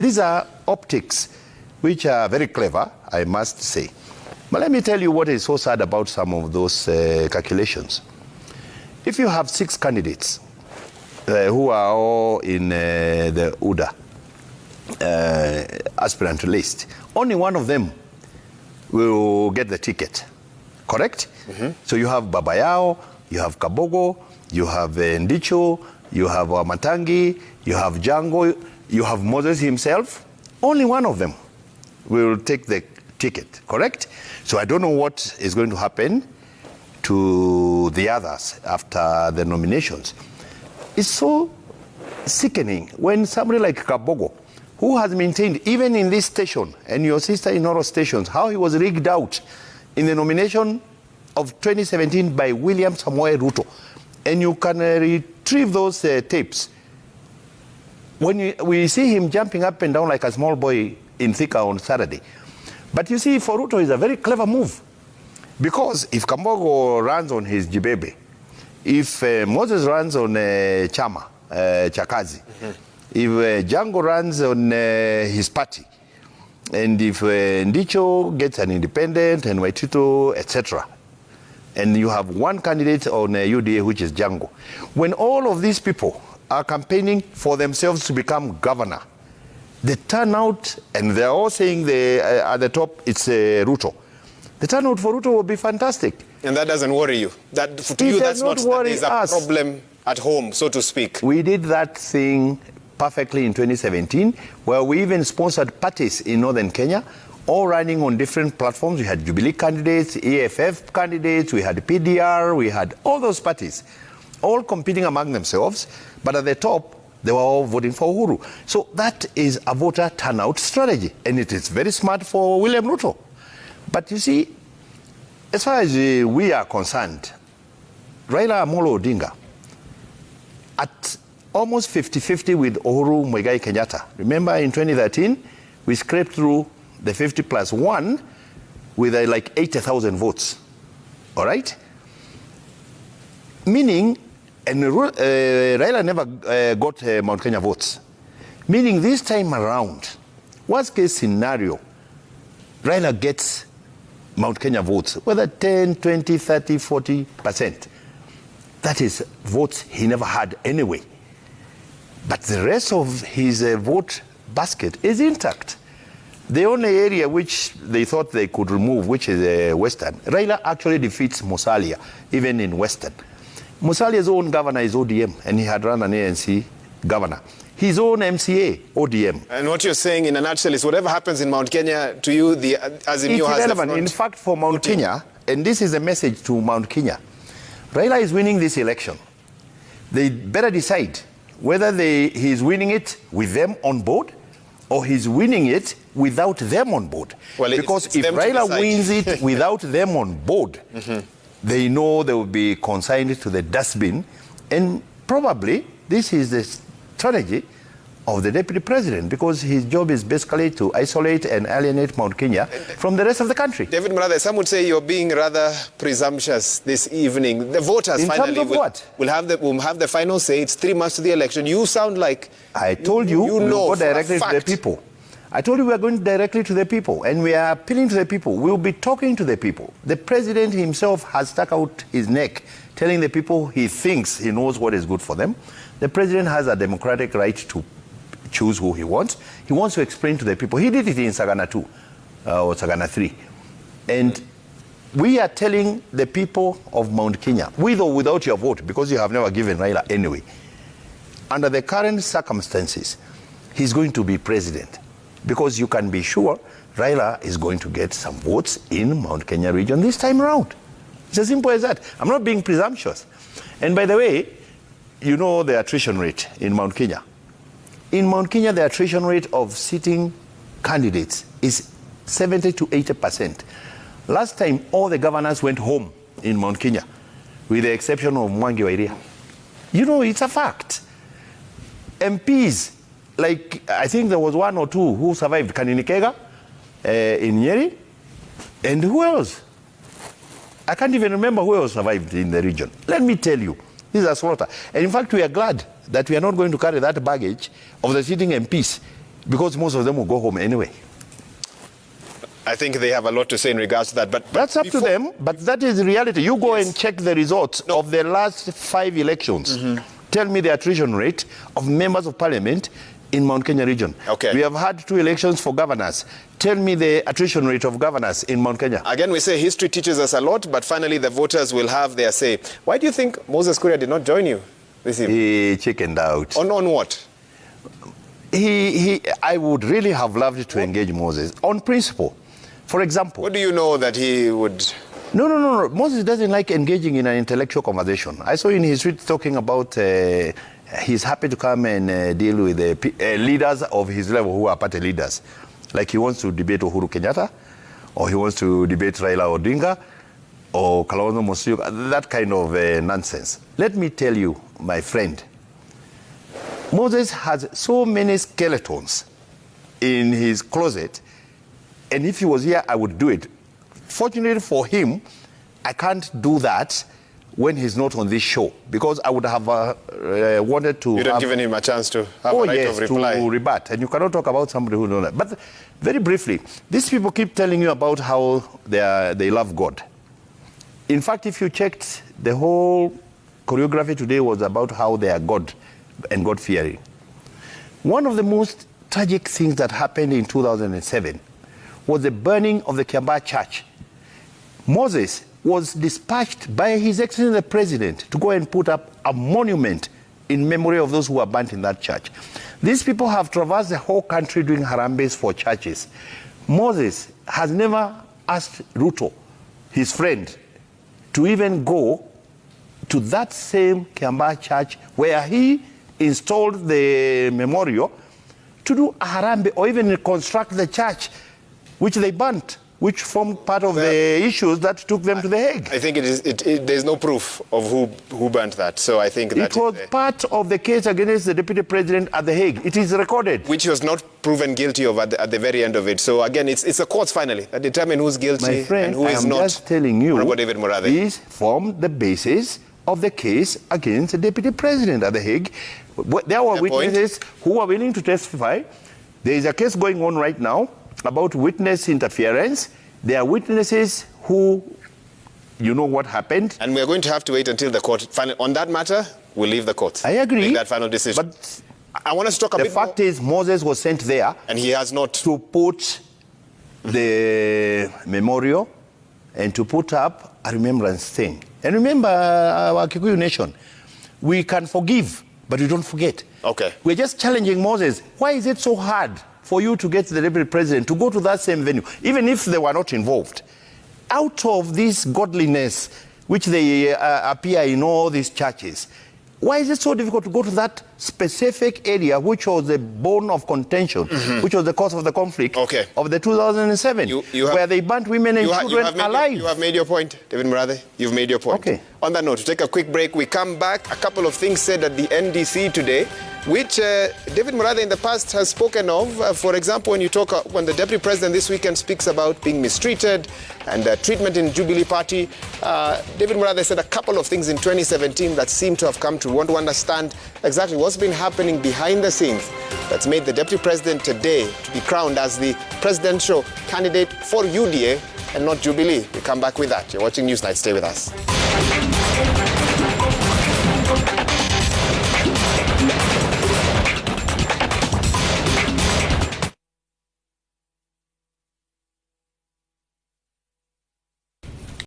These are optics which are very clever, I must say. But let me tell you what is so sad about some of those calculations. If you have 6 candidates who are all in the UDA aspirant list, only one of them will get the ticket, correct? Mm-hmm. So you have Babayao, you have Kabogo, you have Ndicho, you have Matangi, you have Jango, you have Moses himself. Only one of them will take the ticket, correct? So I don't know what is going to happen to the others after the nominations. It's so sickening when somebody like Kabogo, who has maintained, even in this station and your sister in Oro stations, how he was rigged out in the nomination of 2017 by William Samoei Ruto. And you can retrieve those tapes. When we see him jumping up and down like a small boy in Thika on Saturday. But you see, for Ruto, it's a very clever move. Because if Kambogo runs on his Jibebe, if Moses runs on Chama, Chakazi, if Django runs on his party, and if Ndicho gets an independent and Waitito, etc., and you have one candidate on UDA, which is Django, when all of these people are campaigning for themselves to become governor, the turnout, and they're all saying at the top it's Ruto. The turnout for Ruto will be fantastic. And that doesn't worry you? That, to you, that's not that there's a problem at home, so to speak? We did that thing perfectly in 2017, where we even sponsored parties in northern Kenya, all running on different platforms. We had Jubilee candidates, EFF candidates, we had PDR, we had all those parties, all competing among themselves, but at the top, they were all voting for Uhuru. So that is a voter turnout strategy, and it is very smart for William Ruto. But you see, as far as we are concerned, Raila Amolo Odinga, at almost 50-50 with Uhuru Muigai Kenyatta. Remember in 2013, we scraped through the 50+1 with like 80,000 votes, all right? Meaning, and Raila never got Mount Kenya votes. Meaning this time around, worst case scenario, Raila gets Mount Kenya votes, whether 10, 20, 30, 40%. That is votes he never had anyway. But the rest of his vote basket is intact. The only area which they thought they could remove, which is Western, Raila actually defeats Musalia, even in Western. Musalia's own governor is ODM, and he had run an ANC governor. His own MCA, ODM. And what you're saying in a nutshell is whatever happens in Mount Kenya, to you, the Azimio has irrelevant. In fact, for Mount Kenya, and this is a message to Mount Kenya, Raila is winning this election. They better decide whether he's winning it with them on board or he's winning it without them on board. Well, because if Raila wins it without them on board, they know they will be consigned to the dustbin. And probably this is the strategy of the deputy president, because his job is basically to isolate and alienate Mount Kenya from the rest of the country. David Murathe, some would say you're being rather presumptuous this evening. The voters finally will have the final say. It's 3 months to the election. You sound like I told you we'll go directly to the people. I told you we are going directly to the people, and we are appealing to the people. We'll be talking to the people. The president himself has stuck out his neck, telling the people he thinks he knows what is good for them. The president has a democratic right to choose who he wants. He wants to explain to the people. He did it in Sagana 2 or Sagana 3. And we are telling the people of Mount Kenya, with or without your vote, because you have never given Raila anyway, under the current circumstances, he's going to be president. Because you can be sure Raila is going to get some votes in Mount Kenya region this time around. It's as simple as that. I'm not being presumptuous. And by the way, you know the attrition rate in Mount Kenya. In Mount Kenya, the attrition rate of sitting candidates is 70 to 80%. Last time, all the governors went home in Mount Kenya, with the exception of Mwangi wa Iria. You know, it's a fact. MPs, like I think there was 1 or 2 who survived, Kaninikega in Nyeri, and who else? I can't even remember who else survived in the region. Let me tell you, this is a slaughter. And in fact, we are glad that we are not going to carry that baggage of the sitting MPs because most of them will go home anyway. I think they have a lot to say in regards to that. But that's up to them, but that is reality. You go and check the results of the last 5 elections. Tell me the attrition rate of members of parliament in Mount Kenya region. Okay. We have had 2 elections for governors. Tell me the attrition rate of governors in Mount Kenya. Again, we say history teaches us a lot, but finally the voters will have their say. Why do you think Moses Kuria did not join you this evening? He chickened out. On what? I would really have loved to engage Moses on principle. For example. What do you know that he would... No. Moses doesn't like engaging in an intellectual conversation. I saw in his tweet talking about he's happy to come and deal with the leaders of his level who are party leaders. Like he wants to debate Uhuru Kenyatta, or he wants to debate Raila Odinga, or Kalonzo Musyoka, that kind of nonsense. Let me tell you, my friend, Moses has so many skeletons in his closet, and if he was here, I would do it. Fortunately for him, I can't do that when he's not on this show, because I would have wanted to... You don't given him a chance to have a right of reply. To rebut. And you cannot talk about somebody who knows that. But very briefly, these people keep telling you about how they love God. In fact, if you checked, the whole choreography today was about how they are God and God-fearing. One of the most tragic things that happened in 2007 was the burning of the Kiambaa church. Moses was dispatched by His Excellency the President to go and put up a monument in memory of those who were burnt in that church. These people have traversed the whole country doing harambes for churches. Moses has never asked Ruto, his friend, to even go to that same Kiambaa church where he installed the memorial to do a harambe or even reconstruct the church which they burnt, which formed part of the issues that took them to The Hague. I think there's no proof of who burnt that, so I think that... It was part of the case against the Deputy President at The Hague. It is recorded. Which he was not proven guilty of at the very end of it. So again, it's the courts finally that determine who's guilty and who is not. My friend, I am just telling you, David Murathe. These formed the basis of the case against the Deputy President at The Hague. There were witnesses who were willing to testify. There is a case going on right now about witness interference. There are witnesses who, you know what happened. And we're going to have to wait until the court, on that matter, we'll leave the court. I agree. Make that final decision. But I want us to talk a bit more. The fact is Moses was sent there. And he has not. To put the memorial and to put up a remembrance thing. And remember, our Kikuyu nation, we can forgive, but we don't forget. Okay. We're just challenging Moses. Why is it so hard for you to get the Deputy President to go to that same venue, even if they were not involved? Out of this godliness which they appear in all these churches, why is it so difficult to go to that specific area which was the bone of contention, which was the cause of the conflict of the 2007, where they burnt women and children alive? You have made your point, David Murathe. You've made your point. Okay. On that note, to take a quick break, we come back. A couple of things said at the NDC today, which David Murathe in the past has spoken of. For example, when the Deputy President this weekend speaks about being mistreated and treatment in Jubilee Party, David Murathe said a couple of things in 2017 that seem to have come true. We want to understand exactly what's been happening behind the scenes that's made the Deputy President today to be crowned as the presidential candidate for UDA and not Jubilee. We come back with that. You're watching Newsnight. Stay with us.